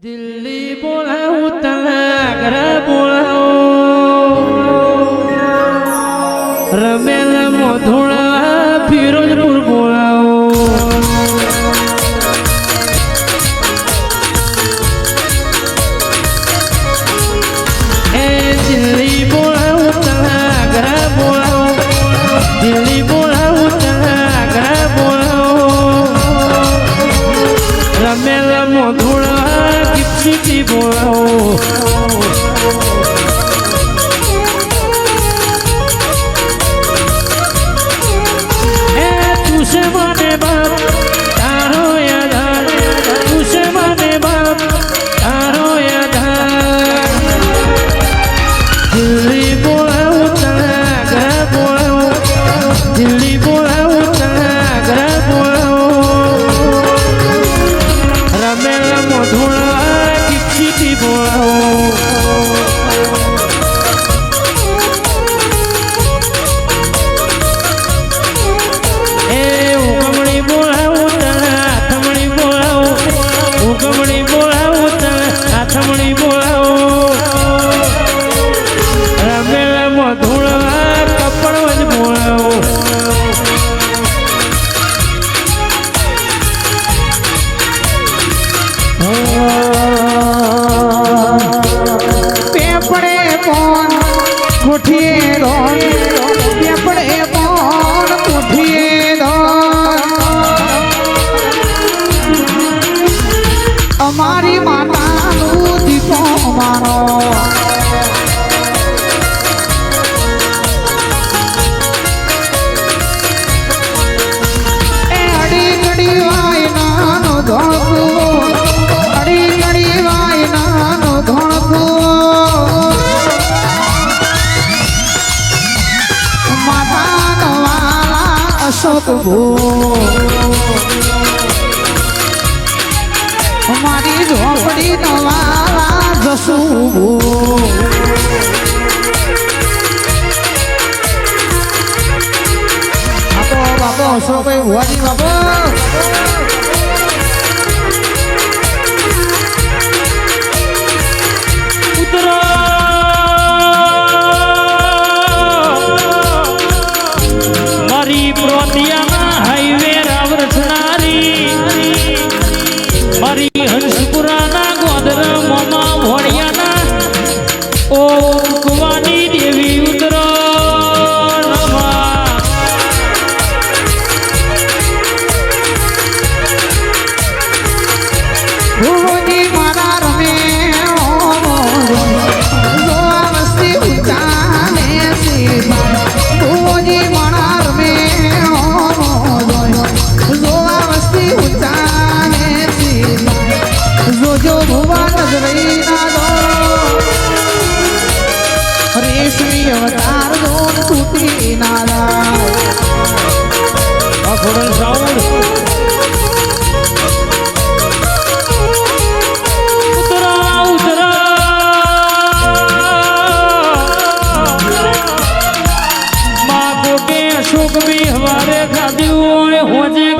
દિલ્હી બોલાવું તને આગ્રા બોલાવું રમેલ મોધોળા ફિરોજપુર બોલાવું એ દિલ્હી બોલાવું તને આગ્રા બોલાવું દિલ્હી બોલાવું તને આગ્રા બોલાવું રમેલ મોધોળા City બોલાવો એ તું છે મને બાપ તારો યાદ તું છે મને બાપ તારો યાદ દિલ્હી બોલાવું તને આગ્રા બોલાવું દિલ્હી બોલાવું તને આગ્રા બોલાવું રમેલા મોઢુણા City બોલાવો એ ઉગમણી બોલાવું તને હાથમણી બોલાવું ઉગમણી બોલાવું તને હાથમણી બોલાવું રમેલા મધુળા કપડવજ બોલાવો કોઠીએ રોન પેપડે બોન કોઠીએ અમારી માતાનું દીપો મારો એ અડી ઘડી વાયનાનો ધોકો અડી ઘડી વાયનાનો ધોકો અશોક મારી ઝોપડી નવા જસું બાપો અશોક ભુવાજી બાપો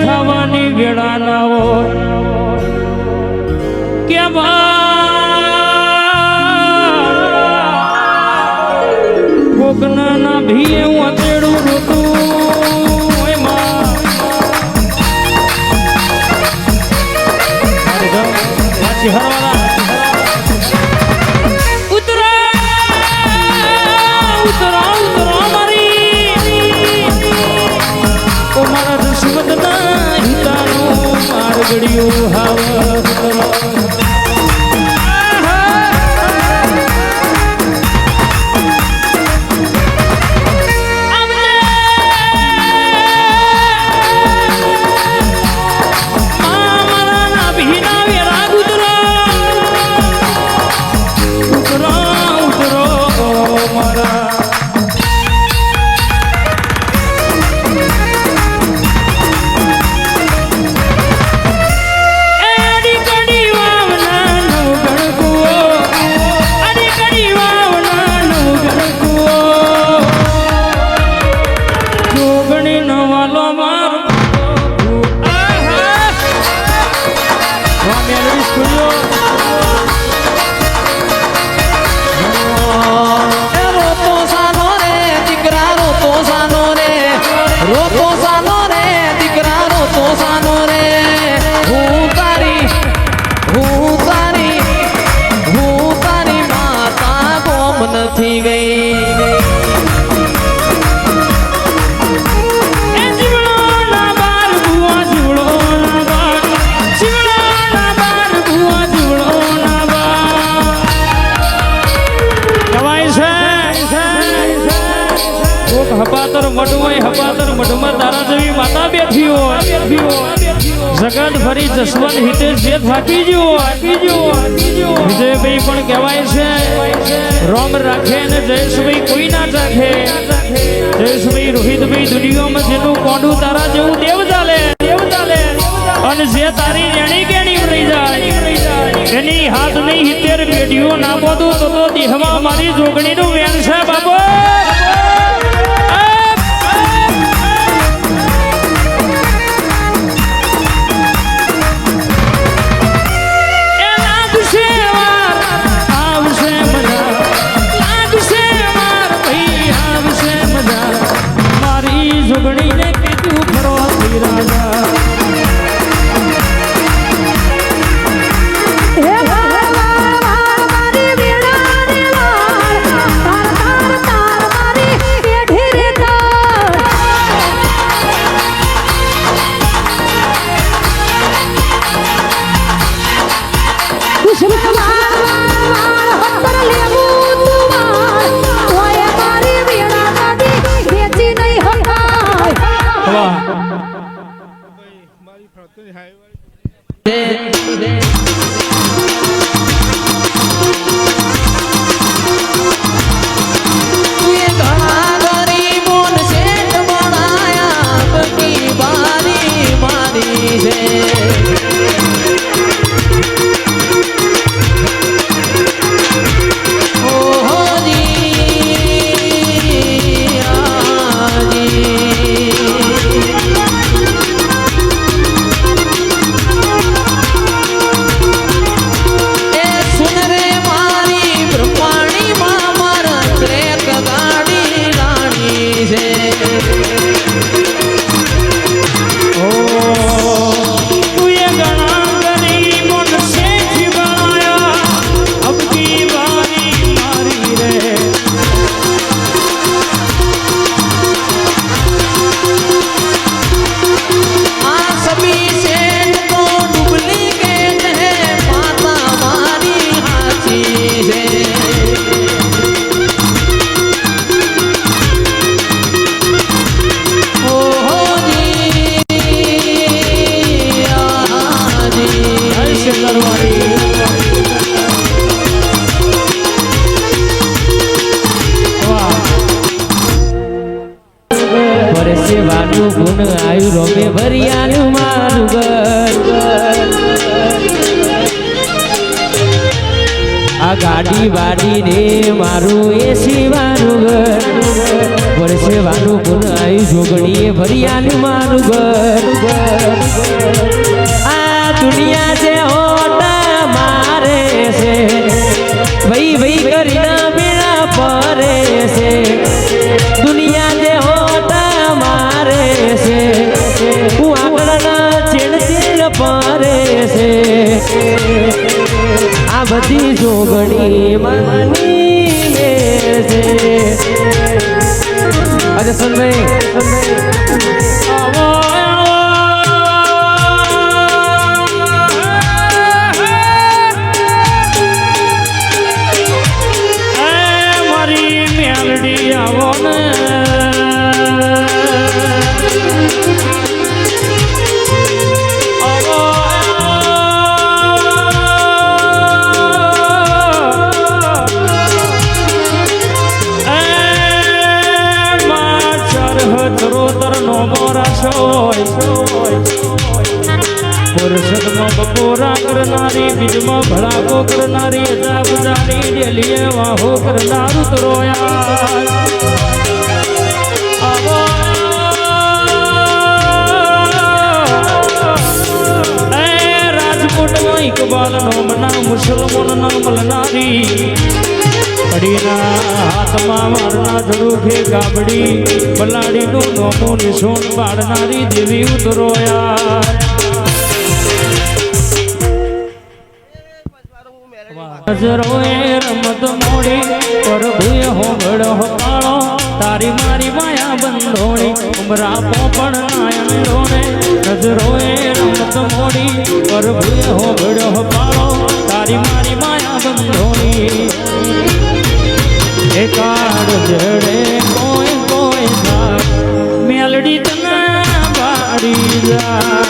ખાવાની વેળા ના હોય કે કોકના ના ભીએ હું અતેડું રોતું ગડિયું હપાતર મઢ હોય હપાતર મઢમાં તારા જેવી માતા બેઠી હોય જગત ફરી જસવંત હિતેશ જે થાકી ગયો વિજયભાઈ પણ કહેવાય છે રોમ રાખે ને જયેશભાઈ કોઈ ના ચાખે જયેશભાઈ રોહિતભાઈ દુનિયામાં જેનું કોંડું તારા જેવું દેવ ચાલે અને જે તારી રેણી કેણી રહી જાય એની હાથ નહીં 70 પેઢીઓ ના બોધું તો દેહમાં મારી જોગણીનું વેણ છે બાબો જોગણીને કીધું ફરો રાજા સેવાનું ગુણ આયુ રોમે ભરિયાનું મારું ઘર આ ગાડી વાડી ને મારું એસી મારું ઘર સેવાનું ગુણ આયુ જોગણીએ ભરિયાનું મારું ઘર આ દુનિયા જે હોટા મારે છે ભાઈ ભાઈ કરીને મેળા પરે છે દુનિયા જે મારે છે હું આગળના ચેડ પારે છે આ બધી જોગણી માની છે અરે સંભાઈ મારી મેલડી આવો ને બપોરા કરનારી બીજમાં ભડાકો કરનારી જાગુજાની ડેલીએ વાહો કરનારું તરોયા રાજકોટમાં ઇકબાલ નોમના મુસલમાન મળનારી કડીના હાથમાં મારના ધડુખે ગાબડી બલાડીનું નોમું નિશોન પાડનારી દેવી ઉતરોયા નજરોએ રમત મોડી પ્રભુએ હોગડ હોકાળો તારી મારી માયા બંધોણી ઉમરા પોપણ નાયણોને નજરોએ રમત મોડી પ્રભુએ હોગડ હોકાળો તારી મારી માયા બંધોણી એકાડ જડે કોઈ કોઈ જાય